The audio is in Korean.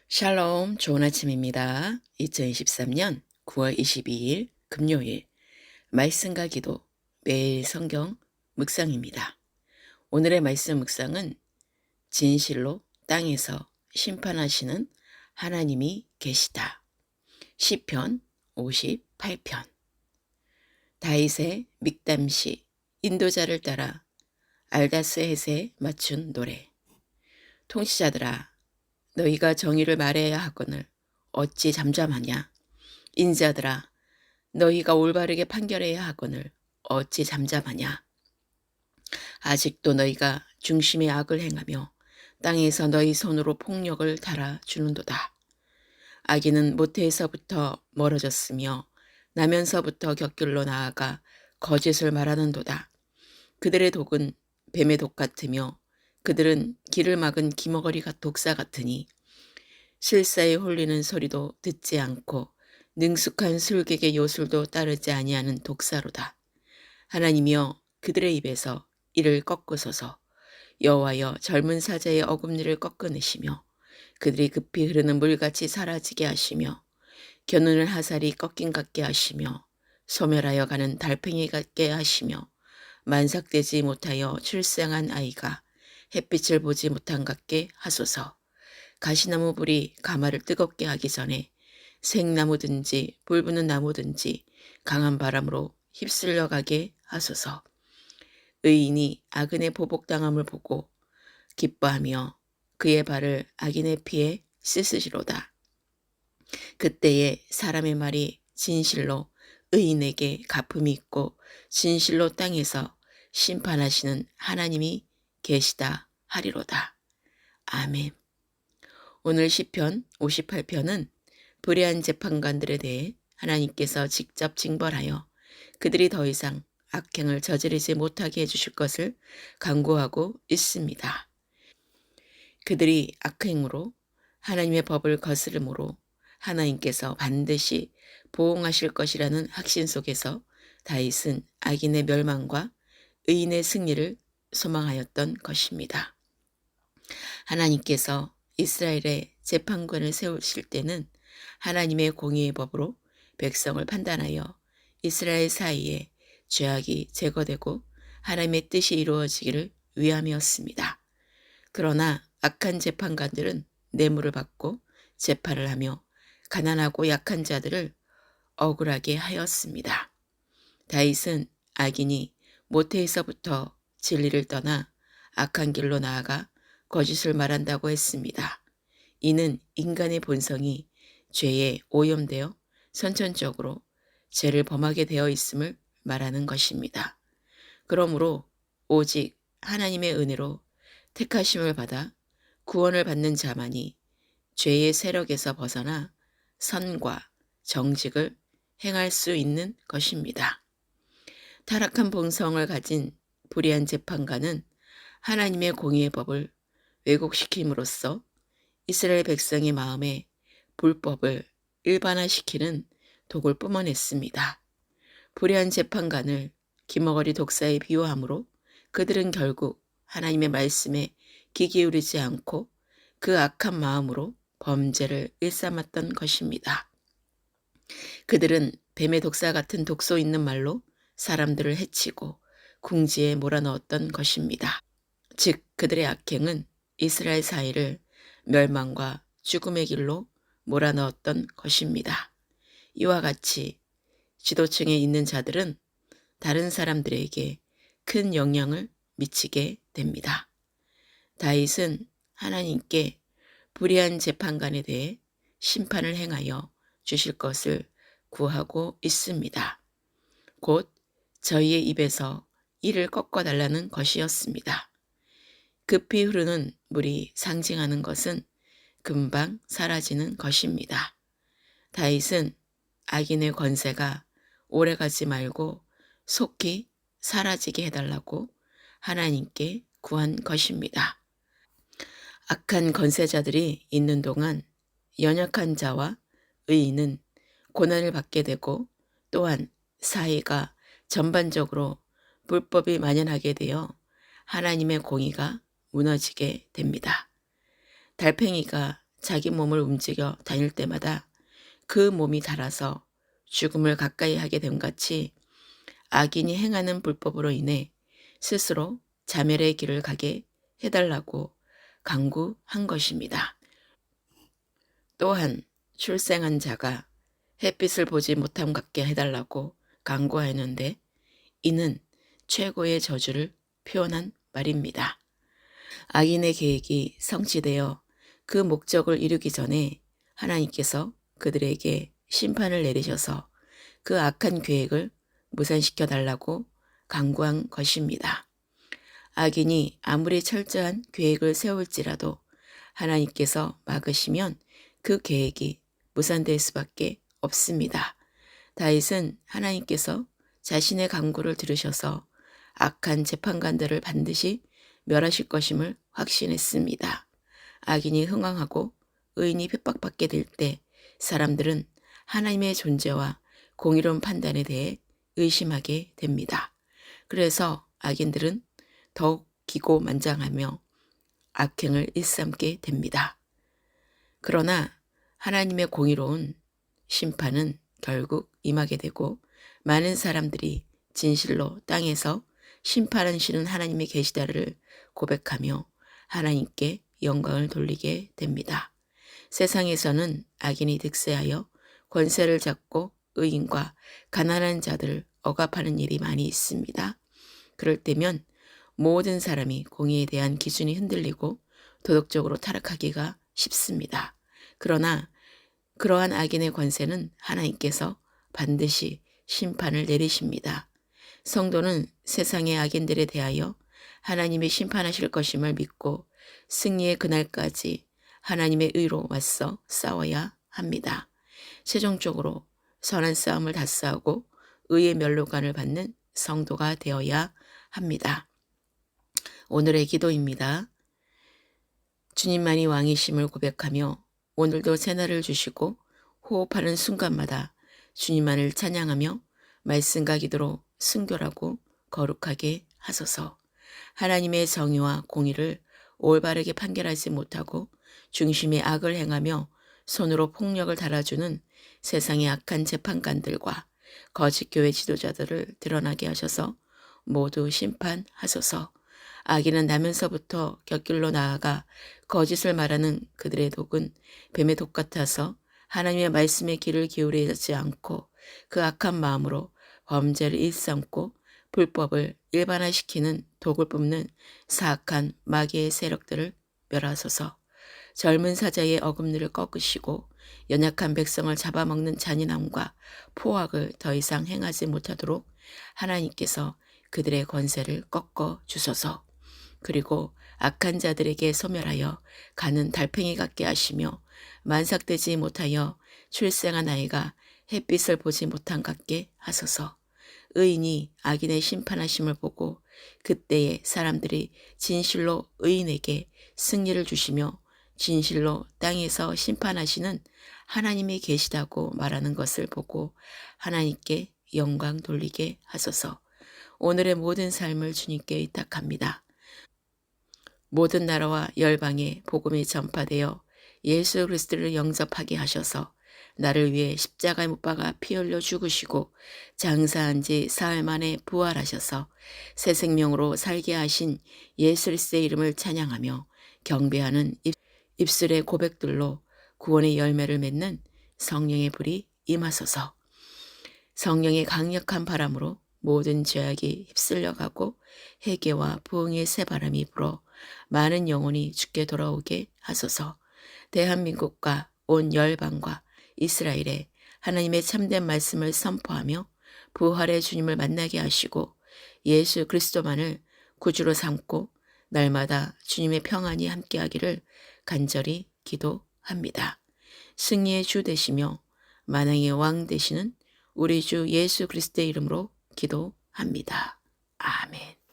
샬롬, 좋은 아침입니다. 2023년 9월 22일 금요일 말씀과 기도 매일 성경 묵상입니다. 오늘의 말씀 묵상은 진실로 땅에서 심판하시는 하나님이 계시다. 시편 58편. 다윗의 믹담시 인도자를 따라 알다스헷에 맞춘 노래. 통치자들아, 너희가 정의를 말해야 하거늘 어찌 잠잠하냐. 인자들아, 너희가 올바르게 판결해야 하거늘 어찌 잠잠하냐. 아직도 너희가 중심의 악을 행하며 땅에서 너희 손으로 폭력을 달아주는도다. 악인은 모태에서부터 멀어졌으며 나면서부터 곁길로 나아가 거짓을 말하는도다. 그들의 독은 뱀의 독 같으며 그들은 길을 막은 기머거리 독사 같으니 실사에 홀리는 소리도 듣지 않고 능숙한 술객의 요술도 따르지 아니하는 독사로다. 하나님이여, 그들의 입에서 이를 꺾으소서. 여호와여, 젊은 사자의 어금니를 꺾어내시며 그들이 급히 흐르는 물같이 사라지게 하시며 겨누는 하살이 꺾인 같게 하시며 소멸하여 가는 달팽이 같게 하시며 만삭되지 못하여 출생한 아이가 햇빛을 보지 못한 같게 하소서. 가시나무 불이 가마를 뜨겁게 하기 전에 생나무든지 불부는 나무든지 강한 바람으로 휩쓸려 가게 하소서. 의인이 악인의 보복당함을 보고 기뻐하며 그의 발을 악인의 피에 씻으시로다. 그때에 사람의 말이 진실로 의인에게 갚음이 있고 진실로 땅에서 심판하시는 하나님이 계시다 하리로다. 아멘. 오늘 시편 58편은 불의한 재판관들에 대해 하나님께서 직접 징벌하여 그들이 더 이상 악행을 저지르지 못하게 해주실 것을 간구하고 있습니다. 그들이 악행으로 하나님의 법을 거스름으로 하나님께서 반드시 보응하실 것이라는 확신 속에서 다윗은 악인의 멸망과 의인의 승리를 소망하였던 것입니다. 하나님께서 이스라엘의 재판관을 세우실 때는 하나님의 공의의 법으로 백성을 판단하여 이스라엘 사이에 죄악이 제거되고 하나님의 뜻이 이루어지기를 위함이었습니다. 그러나 악한 재판관들은 뇌물을 받고 재판을 하며 가난하고 약한 자들을 억울하게 하였습니다. 다윗은 악인이 모태에서부터 진리를 떠나 악한 길로 나아가 거짓을 말한다고 했습니다. 이는 인간의 본성이 죄에 오염되어 선천적으로 죄를 범하게 되어 있음을 말하는 것입니다. 그러므로 오직 하나님의 은혜로 택하심을 받아 구원을 받는 자만이 죄의 세력에서 벗어나 선과 정직을 행할 수 있는 것입니다. 타락한 본성을 가진 불의한 재판관은 하나님의 공의의 법을 왜곡시킴으로써 이스라엘 백성의 마음에 불법을 일반화시키는 독을 뿜어냈습니다. 불의한 재판관을 기머거리 독사에 비유함으로 그들은 결국 하나님의 말씀에 귀 기울이지 않고 그 악한 마음으로 범죄를 일삼았던 것입니다. 그들은 뱀의 독사 같은 독소 있는 말로 사람들을 해치고 궁지에 몰아넣었던 것입니다. 즉 그들의 악행은 이스라엘 사이를 멸망과 죽음의 길로 몰아넣었던 것입니다. 이와 같이 지도층에 있는 자들은 다른 사람들에게 큰 영향을 미치게 됩니다. 다윗은 하나님께 불의한 재판관에 대해 심판을 행하여 주실 것을 구하고 있습니다. 곧 저희의 입에서 이를 꺾어달라는 것이었습니다. 급히 흐르는 물이 상징하는 것은 금방 사라지는 것입니다. 다윗은 악인의 권세가 오래가지 말고 속히 사라지게 해달라고 하나님께 구한 것입니다. 악한 권세자들이 있는 동안 연약한 자와 의인은 고난을 받게 되고 또한 사회가 전반적으로 불법이 만연하게 되어 하나님의 공의가 무너지게 됩니다. 달팽이가 자기 몸을 움직여 다닐 때마다 그 몸이 닳아서 죽음을 가까이 하게 됨 같이 악인이 행하는 불법으로 인해 스스로 자멸의 길을 가게 해달라고 강구한 것입니다. 또한 출생한 자가 햇빛을 보지 못함 같게 해달라고 강구하였는데 이는 최고의 저주를 표현한 말입니다. 악인의 계획이 성취되어 그 목적을 이루기 전에 하나님께서 그들에게 심판을 내리셔서 그 악한 계획을 무산시켜 달라고 강구한 것입니다. 악인이 아무리 철저한 계획을 세울지라도 하나님께서 막으시면 그 계획이 무산될 수밖에 없습니다. 다윗은 하나님께서 자신의 간구를 들으셔서 악한 재판관들을 반드시 멸하실 것임을 확신했습니다. 악인이 흥황하고 의인이 핍박받게 될 때 사람들은 하나님의 존재와 공의로운 판단에 대해 의심하게 됩니다. 그래서 악인들은 더욱 기고만장하며 악행을 일삼게 됩니다. 그러나 하나님의 공의로운 심판은 결국 임하게 되고 많은 사람들이 진실로 땅에서 심판하시는 하나님이 계시다를 고백하며 하나님께 영광을 돌리게 됩니다. 세상에서는 악인이 득세하여 권세를 잡고 의인과 가난한 자들을 억압하는 일이 많이 있습니다. 그럴 때면 모든 사람이 공의에 대한 기준이 흔들리고 도덕적으로 타락하기가 쉽습니다. 그러나 그러한 악인의 권세는 하나님께서 반드시 심판을 내리십니다. 성도는 세상의 악인들에 대하여 하나님이 심판하실 것임을 믿고 승리의 그날까지 하나님의 의로 맞서 싸워야 합니다. 최종적으로 선한 싸움을 다 싸우고 의의 멸로관을 받는 성도가 되어야 합니다. 오늘의 기도입니다. 주님만이 왕이심을 고백하며 오늘도 새날을 주시고 호흡하는 순간마다 주님만을 찬양하며 말씀과 기도로 순결하고 거룩하게 하소서. 하나님의 정의와 공의를 올바르게 판결하지 못하고 중심에 악을 행하며 손으로 폭력을 달아주는 세상의 악한 재판관들과 거짓 교회 지도자들을 드러나게 하셔서 모두 심판하소서. 악인은 나면서부터 곁길로 나아가 거짓을 말하는 그들의 독은 뱀의 독 같아서 하나님의 말씀에 귀를 기울이지 않고 그 악한 마음으로 범죄를 일삼고 불법을 일반화시키는 독을 뿜는 사악한 마귀의 세력들을 멸하소서. 젊은 사자의 어금니를 꺾으시고 연약한 백성을 잡아먹는 잔인함과 포악을 더 이상 행하지 못하도록 하나님께서 그들의 권세를 꺾어 주소서. 그리고 악한 자들에게 소멸하여 가는 달팽이 같게 하시며 만삭되지 못하여 출생한 아이가 햇빛을 보지 못한 같게 하소서. 의인이 악인의 심판하심을 보고 그때에 사람들이 진실로 의인에게 승리를 주시며 진실로 땅에서 심판하시는 하나님이 계시다고 말하는 것을 보고 하나님께 영광 돌리게 하소서. 오늘의 모든 삶을 주님께 의탁합니다. 모든 나라와 열방에 복음이 전파되어 예수 그리스도를 영접하게 하셔서 나를 위해 십자가에 못 박아 피 흘려 죽으시고 장사한 지 사흘 만에 부활하셔서 새 생명으로 살게 하신 예수 그리스도의 이름을 찬양하며 경배하는 입술의 고백들로 구원의 열매를 맺는 성령의 불이 임하소서. 성령의 강력한 바람으로 모든 죄악이 휩쓸려가고 회개와 부흥의 새바람이 불어 많은 영혼이 주께 돌아오게 하소서. 대한민국과 온 열방과 이스라엘에 하나님의 참된 말씀을 선포하며 부활의 주님을 만나게 하시고 예수 그리스도만을 구주로 삼고 날마다 주님의 평안이 함께하기를 간절히 기도합니다. 승리의 주 되시며 만왕의 왕 되시는 우리 주 예수 그리스도의 이름으로 기도합니다. 아멘.